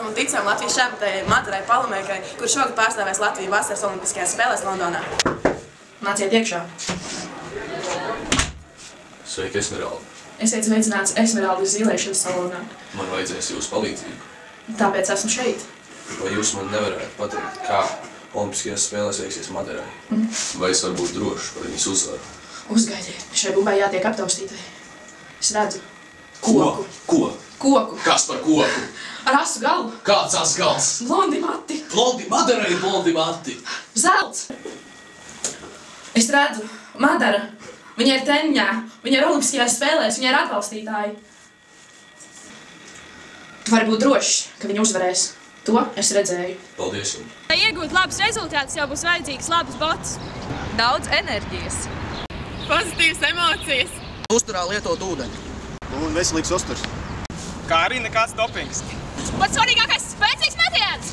atbalstam un ticam Latvijas šāpatējai Madarai Palomeikai, kur šogad pārstāvēs Latviju vasaras olimpiskajās spēlēs Londonā. Nāciet iekšā. Sveiki, Esmeralda. Esiet sveicināts Esmeraldas zīlēšanas salonā. Man vajadzēs jūsu palīdzību. Tāpēc esmu šeit. Vai jūs man nevarētu pateikt, kā olimpiskajās spēlēs veiksies Madarai? Vai es varu būt drošs par viņas uzvaru? Uzgaidiet, šai bumbai jātiek aptaustītai. Es redzu koku. Ko? Koku. Kas par koku? Ar asu galu. Kāds asgals? Blondi mati. Madarai ir blondi mati. Zelts. Es redzu, Madara. Viņa ir treniņā, viņa ir olimpiskajās spēlēs, viņa ir atbalstītāji. Tu vari būt drošs, ka viņa uzvarēs. To es redzēju. Paldies jums. Lai iegūtu labus rezultātus, jau būs vajadzīgs labs bots. Daudz enerģijas. Pozitīvas emocijas. Uzturā lietot ūdeni. Un veselīgs uzturs. Kā arī nekāds dopings. Pats svarīgākais - spēcīgs metiens!